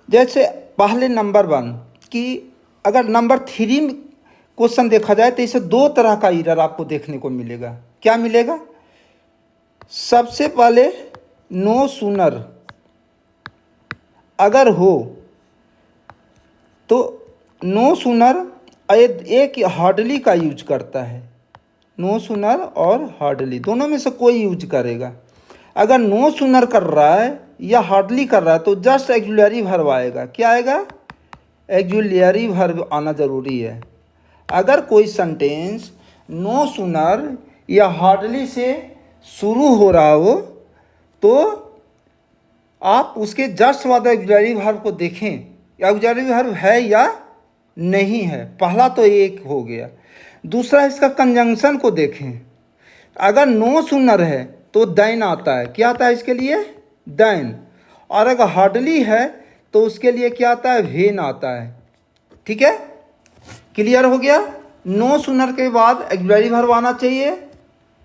[SPEAKER 1] जैसे पहले नंबर 1 कि अगर नंबर 3 क्वेश्चन देखा जाए तो इसे 2 तरह का एरर आपको देखने को मिलेगा। क्या मिलेगा? सबसे पहले नो सूनर अगर हो तो नो सूनर एक हार्डली का यूज करता है। नो सूनर और हार्डली दोनों में से कोई यूज करेगा। अगर नो सूनर कर रहा है या हार्डली कर रहा है तो जस्ट एक्जुलरी वर्ब आएगा। क्या आएगा? एक्जुलरी वर्ब आना ज़रूरी है। अगर कोई सेंटेंस नो सूनर या हार्डली से शुरू हो रहा हो तो आप उसके जस्ट बाद एक्जुलरी वर्ब को देखें, एक्जुलरी वर्ब है या नहीं है। पहला तो एक हो गया। दूसरा इसका कंजंक्शन को देखें। अगर नो सूनर है तो दैन आता है। क्या आता है इसके लिए? दैन। और अगर हार्डली है तो उसके लिए क्या आता है? वेन आता है। ठीक है, क्लियर हो गया? नो सूनर के बाद एक्जुलरी वर्ब आना चाहिए,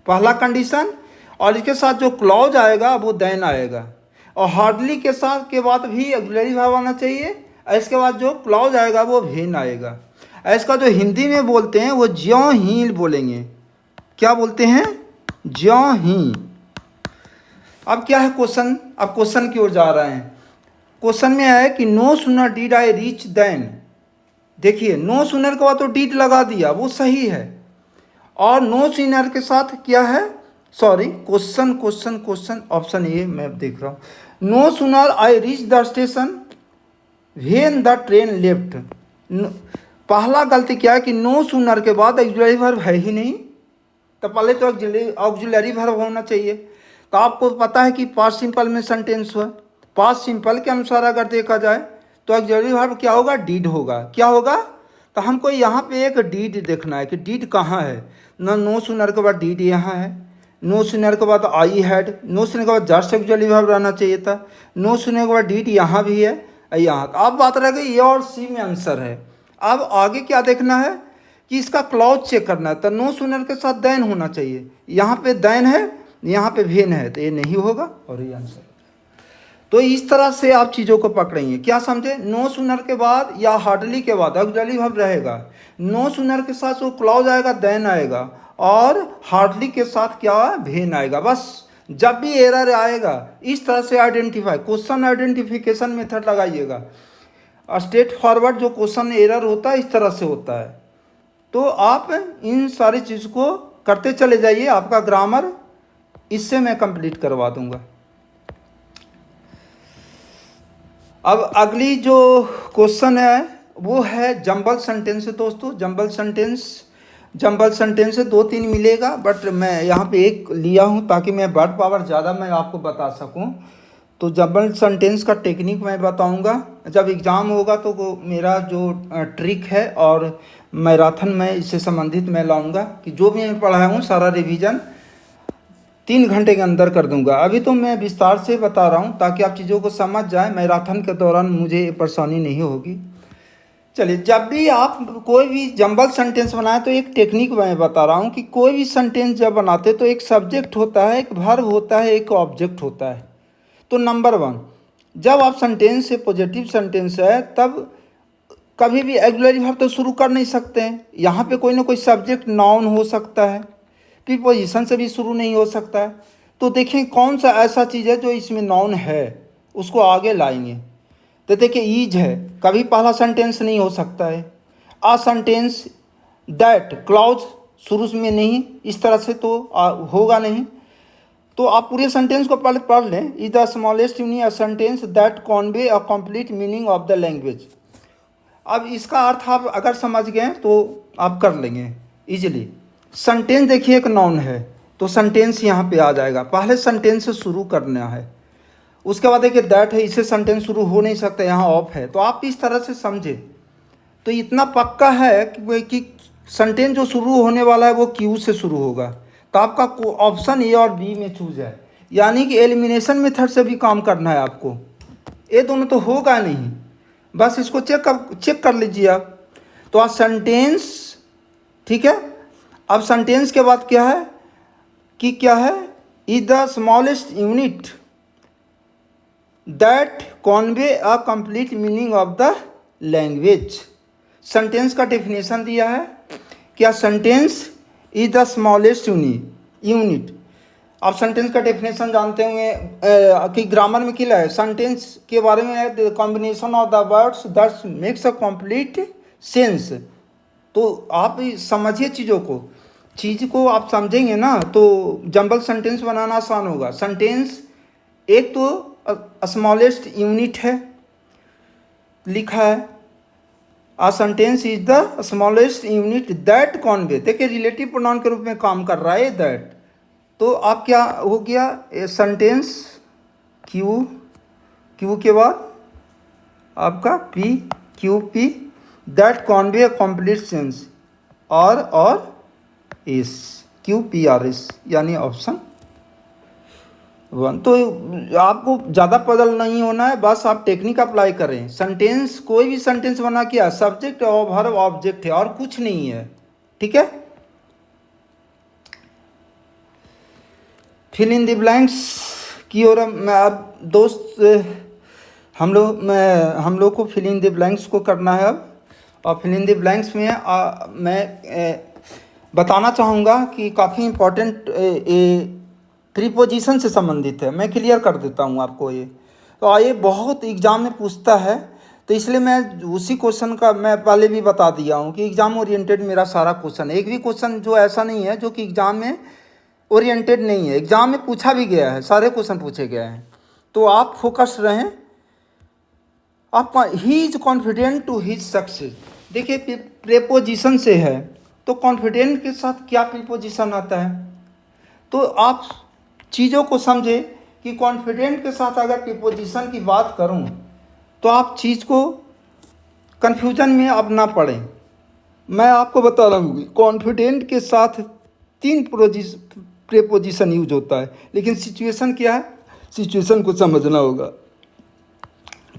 [SPEAKER 1] पहला कंडीशन, और इसके साथ जो क्लॉज आएगा वो दैन आएगा। और हार्डली के साथ के बाद भी एक्जुलरी वर्ब आना चाहिए, और इसके बाद जो क्लॉज आएगा वो वेन आएगा। इसका जो हिंदी में बोलते हैं वो ज्यों ही बोलेंगे। क्या बोलते हैं? ज्यों ही। अब क्या है क्वेश्चन, अब क्वेश्चन की ओर जा रहे हैं। क्वेश्चन में है कि no sooner did I reach then. देखिए नो सूनर के बाद तो डिड लगा दिया, वो सही है, और नो सूनर के साथ क्या है, sorry question question question option A मैं देख रहा हूँ। No sooner I reach the station when the train left. पहला गलती क्या है कि नो सूनर के बाद ऑक्सिलरी वर्ब है ही नहीं, तो पहले तो ऑक्सिलरी वर्ब होना चाहिए। तो आपको पता है कि पास्ट सिंपल में सेंटेंस हुआ, पास्ट सिंपल के अनुसार अगर देखा जाए तो ऑक्सिलरी वर्ब क्या होगा? डीड होगा। क्या होगा? तो हमको यहाँ पे एक डीड देखना है कि डीड कहाँ है। नो सूनर के बाद डीड यहाँ है, नो सूनर के बाद आई हैड, नो सूनर के बाद जस्ट ऑक्सिलरी वर्ब रहना चाहिए था, नो सूनर के बाद डीड यहाँ भी है, यहाँ। अब बात रह गई ए और सी में आंसर है। अब आगे क्या देखना है कि इसका क्लॉज चेक करना है। तो नो सूनर के साथ देन होना चाहिए, यहाँ पे देन है, यहाँ पे भेन है, तो ये नहीं होगा और ये आंसर। तो इस तरह से आप चीज़ों को पकड़ेंगे। क्या समझे? नो सूनर के बाद या हार्डली के बाद ऑक्सिलरी वर्ब रहेगा, नो सूनर के साथ वो क्लॉज आएगा देन आएगा, और हार्डली के साथ क्या? भेन आएगा। बस जब भी एरर आएगा इस तरह से आइडेंटिफाई, क्वेश्चन आइडेंटिफिकेशन मेथड लगाइएगा। स्ट्रेट फॉरवर्ड जो क्वेश्चन एरर होता है इस तरह से होता है। तो आप इन सारी चीज़ को करते चले जाइए, आपका ग्रामर इससे मैं कंप्लीट करवा दूंगा। अब अगली जो क्वेश्चन है वो है जंबल सेंटेंस। दोस्तों जंबल सेंटेंस 2-3 मिलेगा, बट मैं यहाँ पे एक लिया हूँ ताकि मैं वर्ड पावर ज़्यादा मैं आपको बता सकूँ। तो जंबल सेंटेंस का टेक्निक मैं बताऊँगा, जब एग्ज़ाम होगा तो वो मेरा जो ट्रिक है और मैराथन में इससे संबंधित मैं लाऊंगा कि जो भी मैं पढ़ाया हूँ सारा रिवीजन 3 घंटे के अंदर कर दूंगा। अभी तो मैं विस्तार से बता रहा हूँ ताकि आप चीज़ों को समझ जाए, मैराथन के दौरान मुझे परेशानी नहीं होगी। चलिए, जब भी आप कोई भी जंबल सेंटेंस बनाए तो एक टेक्निक मैं बता रहा हूँ कि कोई भी सेंटेंस जब बनाते तो एक सब्जेक्ट होता है, एक वर्ब होता है, एक ऑब्जेक्ट होता है। तो नंबर 1, जब आप सेंटेंस से पॉजिटिव सेंटेंस है तब कभी भी ऑक्सिलरी वर्ब तो शुरू कर नहीं सकते हैं। यहाँ पे कोई ना कोई सब्जेक्ट नाउन हो सकता है, प्रीपोजिशन से भी शुरू नहीं हो सकता है। तो देखें कौन सा ऐसा चीज़ है जो इसमें नाउन है, उसको आगे लाएंगे। तो देखिए ईज है, कभी पहला सेंटेंस नहीं हो सकता है। आ सेंटेंस दैट क्लॉज शुरू में नहीं, इस तरह से तो होगा नहीं। तो आप पूरे सेंटेंस को पहले पढ़ लें। Is the smallest unit a sentence that Conway a complete meaning of the language. अब इसका अर्थ आप अगर समझ गए तो आप कर लेंगे इजीली। सेंटेंस देखिए एक नाउन है तो सेंटेंस यहाँ पे आ जाएगा, पहले सेंटेंस से शुरू करना है। उसके बाद देखिए दैट है, इससे सेंटेंस शुरू हो नहीं सकता, यहाँ ऑफ है। तो आप इस तरह से समझे तो इतना पक्का है कि सेंटेंस जो शुरू होने वाला है वो क्यू से शुरू होगा। तो आपका ऑप्शन ए और बी में चूज है, यानी कि एलिमिनेशन मेथड से भी काम करना है आपको। ये दोनों तो होगा नहीं, बस इसको चेक कर लीजिए आप। तो आज सेंटेंस, ठीक है। अब सेंटेंस के बाद क्या है कि क्या है, is the smallest unit that Conway a complete meaning of the language. Sentence का डेफिनेशन दिया है, क्या sentence is the smallest unit. आप सेंटेंस का डेफिनेशन जानते होंगे कि ग्रामर में क्या है, सेंटेंस के बारे में है the combination of the words that makes a complete sense. तो आप समझिए चीज़ को आप समझेंगे ना तो जंबल सेंटेंस बनाना आसान होगा। सेंटेंस एक तो स्मॉलेस्ट यूनिट है लिखा है, a sentence is the smallest unit that convey, देखिए रिलेटिव प्रोनाउन के रूप में काम कर रहा है दैट। तो आप क्या हो गया, सेंटेंस क्यू के बाद आपका P that Conway complete sense और इस QPRS यानी ऑप्शन 1। तो आपको ज़्यादा पजल नहीं होना है, बस आप टेक्निक अप्लाई करें। सेंटेंस कोई भी सेंटेंस बना क्या, सब्जेक्ट और वर्ब ऑब्जेक्ट है और कुछ नहीं है, ठीक है। फिल इन द ब्लैंक्स की ओर मैं अब दोस्त हम लोग को फिल इन द ब्लैंक्स को करना है अब। और फिल इन द ब्लैंक्स में मैं बताना चाहूँगा कि काफ़ी इम्पोर्टेंट प्रीपोजिशन से संबंधित है। मैं क्लियर कर देता हूँ आपको ये। तो ये बहुत एग्ज़ाम में पूछता है, तो इसलिए मैं उसी क्वेश्चन का मैं पहले भी बता दिया हूँ कि एग्ज़ाम ओरिएंटेड मेरा सारा क्वेश्चन है। एक भी क्वेश्चन जो ऐसा नहीं है जो कि एग्ज़ाम में ओरिएंटेड नहीं है, एग्ज़ाम में पूछा भी गया है, सारे क्वेश्चन पूछे गए हैं। तो आप फोकस रहें। आप he is confident to his success, देखिए प्रेपोजिशन से है, तो कॉन्फिडेंट के साथ क्या प्रीपोजिशन आता है, तो आप चीज़ों को समझे कि कॉन्फिडेंट के साथ अगर प्रीपोजिशन की बात करूं तो आप चीज़ को कन्फ्यूजन में अब ना पड़ें। मैं आपको बता रहा हूँ कॉन्फिडेंट के साथ 3 प्रेपोजिशन यूज होता है, लेकिन सिचुएशन क्या है, सिचुएशन को समझना होगा।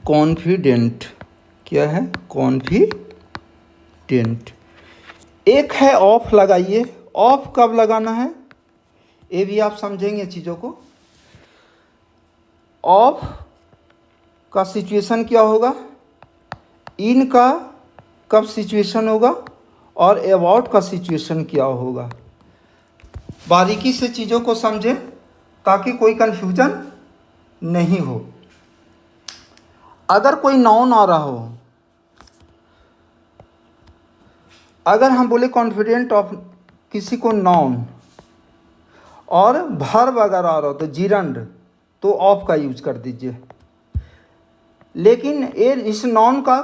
[SPEAKER 1] कॉन्फिडेंट क्या है, कॉन्फिडेंट। एक है ऑफ, लगाइए। ऑफ कब लगाना है ये भी आप समझेंगे चीज़ों को। ऑफ का सिचुएशन क्या होगा, इन का कब सिचुएशन होगा, और अबाउट का सिचुएशन क्या होगा। बारीकी से चीज़ों को समझें ताकि कोई कन्फ्यूजन नहीं हो। अगर कोई नाउन आ रहा हो, अगर हम बोले कॉन्फिडेंट ऑफ किसी को नाउन, और वर्ब अगर आ रहा हो तो जिरंड, तो ऑफ का यूज कर दीजिए। लेकिन ये इस नाउन का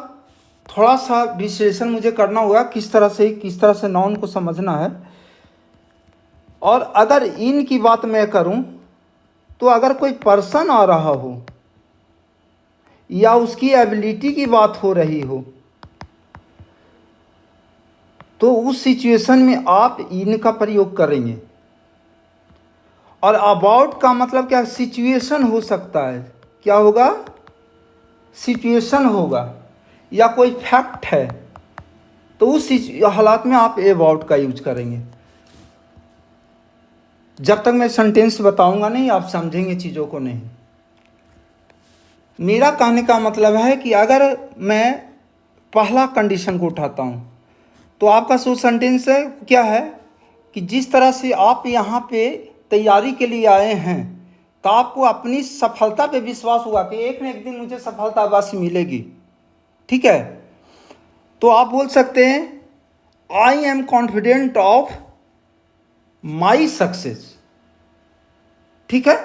[SPEAKER 1] थोड़ा सा विश्लेषण मुझे करना होगा, किस तरह से नाउन को समझना है। और अगर इन की बात मैं करूं तो अगर कोई पर्सन आ रहा हो या उसकी एबिलिटी की बात हो रही हो तो उस सिचुएशन में आप इन का प्रयोग करेंगे। और अबाउट का मतलब क्या, सिचुएशन हो सकता है, क्या होगा, सिचुएशन होगा, या कोई फैक्ट है, तो उस हालात में आप अबाउट का यूज करेंगे। जब तक मैं सेंटेंस बताऊंगा नहीं आप समझेंगे चीज़ों को नहीं। मेरा कहने का मतलब है कि अगर मैं पहला कंडीशन को उठाता हूं तो आपका जो सेंटेंस है क्या है कि जिस तरह से आप यहाँ पे तैयारी के लिए आए हैं तो आपको अपनी सफलता पे विश्वास हुआ कि एक न एक दिन मुझे सफलता अवश्य मिलेगी, ठीक है। तो आप बोल सकते हैं I am confident of my success, ठीक है।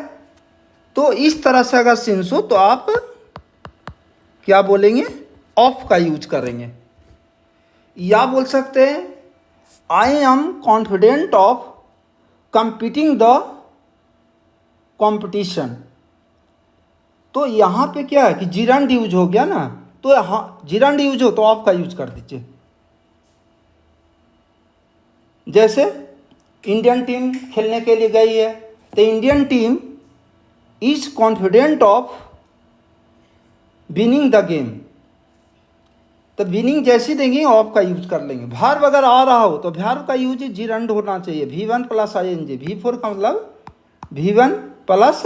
[SPEAKER 1] तो इस तरह से अगर सेंस हो तो आप क्या बोलेंगे, ऑफ का यूज करेंगे। या बोल सकते हैं I am confident of competing the competition. तो यहाँ पे क्या है कि जिरंड यूज हो गया ना, तो यहाँ जिरंड यूज हो तो ऑफ का यूज कर दीजिए। जैसे इंडियन टीम खेलने के लिए गई है तो Indian team is confident of winning the game, तो विनिंग जैसी देंगे ऑफ का यूज कर लेंगे। वर्ब अगर आ रहा हो तो वर्ब का यूज जिरंड होना चाहिए, V1 + ING। V4 का मतलब V1 +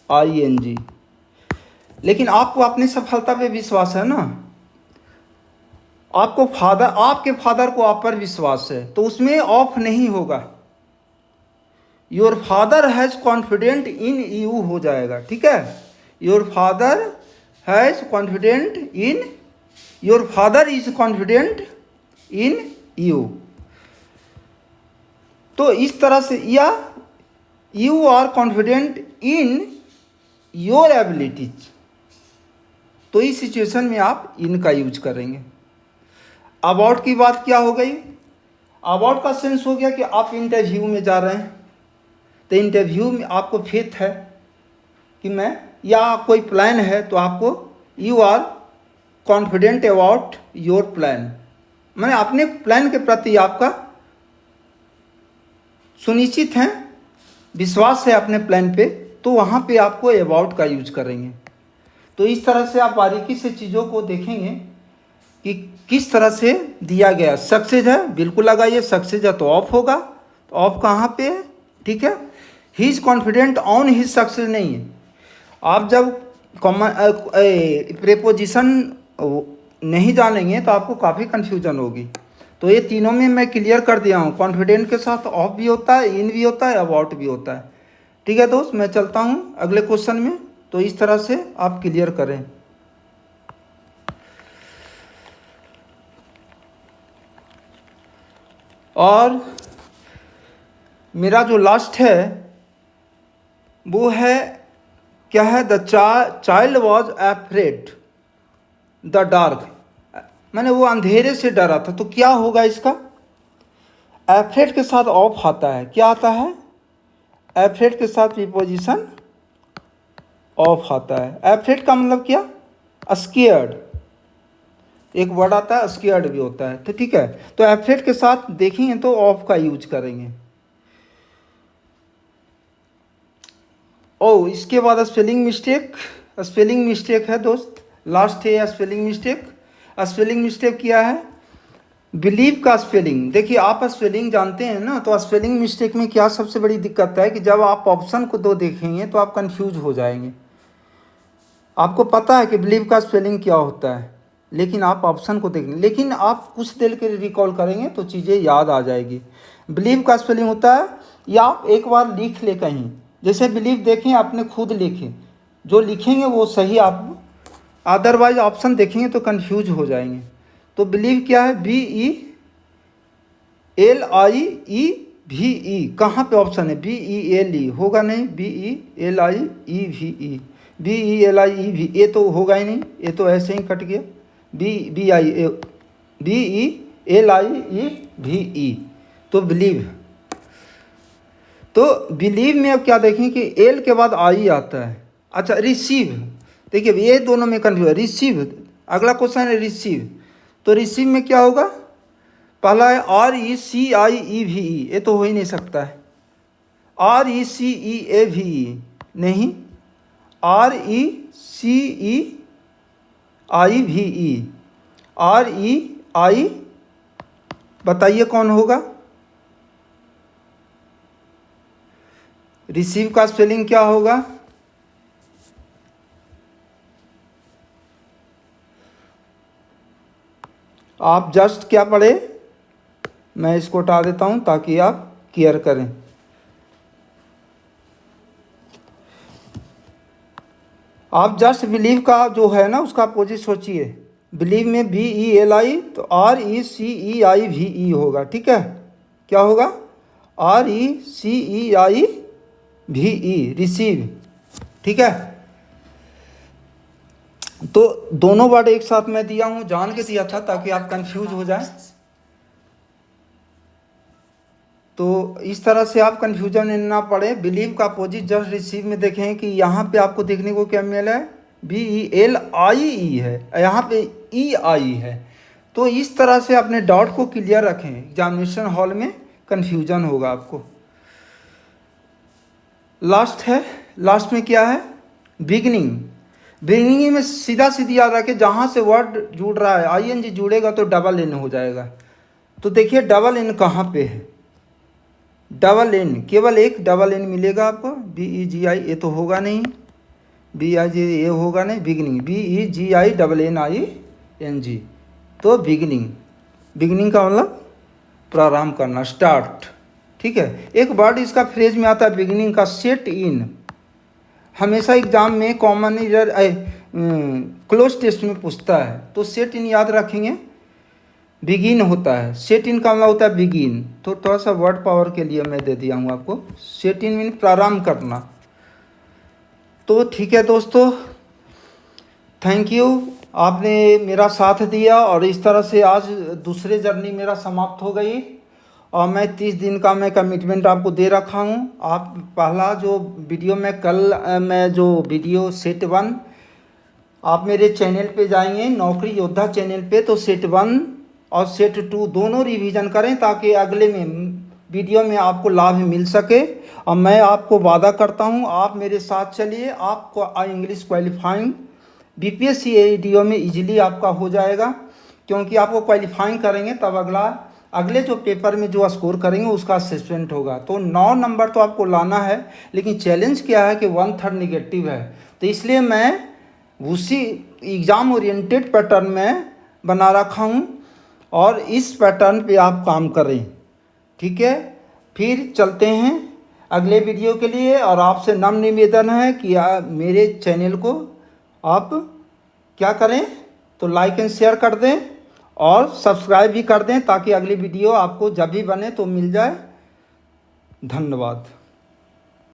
[SPEAKER 1] ING। लेकिन आपको अपनी सफलता पे विश्वास है ना, आपको आपके फादर को आप पर विश्वास है, तो उसमें ऑफ नहीं होगा। Your father has confident in you हो जाएगा, ठीक है। Your father has confident in, your father is confident in you. तो इस तरह से, या you are confident in your abilities, तो इस सिचुएशन में आप इन का यूज करेंगे। अबाउट की बात क्या हो गई, अबाउट का सेंस हो गया कि आप इंटरव्यू में जा रहे हैं, तो इंटरव्यू में आपको फेथ है कि मैं, या कोई प्लान है तो आपको you are confident about your plan, मैंने अपने प्लान के प्रति आपका सुनिश्चित है, विश्वास है अपने प्लान पे, तो वहाँ पे आपको अबाउट का यूज करेंगे। तो इस तरह से आप बारीकी से चीज़ों को देखेंगे कि किस तरह से दिया गया। सक्सेस है, बिल्कुल लगाइए, सक्सेस है तो ऑफ होगा, तो ऑफ कहाँ पे है, ठीक है। ही is confident on his success नहीं है। आप जब प्रेपोजिशन नहीं जानेंगे तो आपको काफ़ी कन्फ्यूजन होगी। तो ये तीनों में मैं क्लियर कर दिया हूँ। कॉन्फिडेंट के साथ ऑफ भी होता है, इन भी होता है, अबाउट भी होता है। ठीक है दोस्त, मैं चलता हूँ अगले क्वेश्चन में। तो इस तरह से आप क्लियर करें। और मेरा जो लास्ट है वो है, क्या है, the child was afraid the dark, मैंने वो अंधेरे से डरा था। तो क्या होगा इसका? एफ्रेड के साथ ऑफ आता है, क्या आता है? एफ्रेड के साथ प्रीपोजिशन ऑफ आता है। एफ्रेड का मतलब क्या? स्केयर्ड, एक वर्ड आता है स्केयर्ड भी होता है। तो ठीक है, तो एफ्रेड के साथ देखेंगे तो ऑफ का यूज करेंगे। ओ, इसके बाद स्पेलिंग मिस्टेक, स्पेलिंग मिस्टेक है दोस्त, लास्ट है स्पेलिंग मिस्टेक। स्पेलिंग मिस्टेक क्या है? बिलीव का स्पेलिंग, देखिए आप स्पेलिंग जानते हैं ना, तो स्पेलिंग मिस्टेक में क्या सबसे बड़ी दिक्कत है कि जब आप ऑप्शन को दो देखेंगे तो आप कंफ्यूज हो जाएंगे। आपको पता है कि बिलीव का स्पेलिंग क्या होता है, लेकिन आप ऑप्शन को देखेंगे, लेकिन आप कुछ देर के लिए रिकॉल करेंगे तो चीज़ें याद आ जाएगी। बिलीव का स्पेलिंग होता है, या आप एक बार लिख ले कहीं, जैसे बिलीव देखें आपने खुद लिखे, जो लिखेंगे वो सही आप, अदरवाइज ऑप्शन देखेंगे तो कंफ्यूज हो जाएंगे। तो बिलीव क्या है? BELIEVE, कहाँ पे ऑप्शन है? BELE होगा नहीं, BELIEVE, BELIEV, ये तो होगा ही नहीं, ये तो ऐसे ही कट गया। BELIEVE, तो बिलीव। तो बिलीव में अब क्या देखें कि एल के बाद आई आता है। अच्छा, रिसीव, देखिए ये दोनों में कंफ्यूज। रिसीव, अगला क्वेश्चन है रिसीव, तो रिसीव में क्या होगा? पहला है RECIEVE, ये तो हो ही नहीं सकता है। RECEAVE नहीं, RECEIVE, REI, बताइए कौन होगा? रिसीव का स्पेलिंग क्या होगा? आप जस्ट क्या पढ़े, मैं इसको हटा देता हूं ताकि आप क्लियर करें। आप जस्ट बिलीव का जो है ना उसका अपोजिट सोचिए। बिलीव में BELI, तो RECEIVE होगा। ठीक है, क्या होगा? RECEIVE, receive. ठीक है, तो दोनों वर्ड एक साथ मैं दिया हूं, जान के दिया था ताकि आप कंफ्यूज हो जाए। तो इस तरह से आप कंफ्यूजन में ना पड़े। बिलीव का अपोजिट जस्ट रिसीव में देखें कि यहाँ पे आपको देखने को क्या मिला है? BELIE है, यहाँ पे EI है। तो इस तरह से अपने डाउट को क्लियर रखें, एग्जामिनेशन हॉल में कंफ्यूजन होगा आपको। लास्ट है, लास्ट में क्या है? बिगिनिंग। बिगिनिंग में सीधा सीधी याद रखें, जहाँ से वर्ड जुड़ रहा है ING जुड़ेगा तो डबल N हो जाएगा। तो देखिए डबल N कहाँ पे है? डबल N, केवल एक डबल N मिलेगा आपको। BEGI, ये तो होगा नहीं, BIG ये होगा नहीं। बिगिनिंग, BEGINNING, तो बिगिनिंग, बिगिनिंग का मतलब प्रारंभ करना, स्टार्ट। ठीक है, एक वर्ड इसका फ्रेज में आता है बिगिनिंग का, सेट इन। हमेशा एग्जाम में कॉमन क्लोज टेस्ट में पूछता है, तो सेट इन याद रखेंगे, बिगिन होता है। सेट इन का मतलब होता है बिगिन। तो थोड़ा सा वर्ड पावर के लिए मैं दे दिया हूँ आपको। सेट इन मीन प्रारंभ करना। तो ठीक है दोस्तों, थैंक यू, आपने मेरा साथ दिया। और इस तरह से आज दूसरे जर्नी मेरा समाप्त हो गई, और मैं 30 दिन का मैं कमिटमेंट आपको दे रखा हूँ। आप पहला जो वीडियो में कल मैं जो वीडियो सेट 1, आप मेरे चैनल पे जाएंगे नौकरी योद्धा चैनल पे, तो सेट 1 और सेट 2 दोनों रिवीजन करें ताकि अगले में वीडियो में आपको लाभ मिल सके। और मैं आपको वादा करता हूँ आप मेरे साथ चलिए, आपको इंग्लिश क्वालिफाइंग BPSC AEDO में इजीली आपका हो जाएगा, क्योंकि आपको क्वालिफाइंग करेंगे तब अगले जो पेपर में जो स्कोर करेंगे उसका असेसमेंट होगा। तो 9 नंबर तो आपको लाना है, लेकिन चैलेंज क्या है कि 1/3 निगेटिव है। तो इसलिए मैं उसी एग्ज़ाम ओरिएंटेड पैटर्न में बना रखा हूँ और इस पैटर्न पे आप काम करें। ठीक है, फिर चलते हैं अगले वीडियो के लिए। और आपसे नम्र निवेदन है कि मेरे चैनल को आप क्या करें, तो लाइक एंड शेयर कर दें और सब्सक्राइब भी कर दें, ताकि अगली वीडियो आपको जब भी बने तो मिल जाए। धन्यवाद।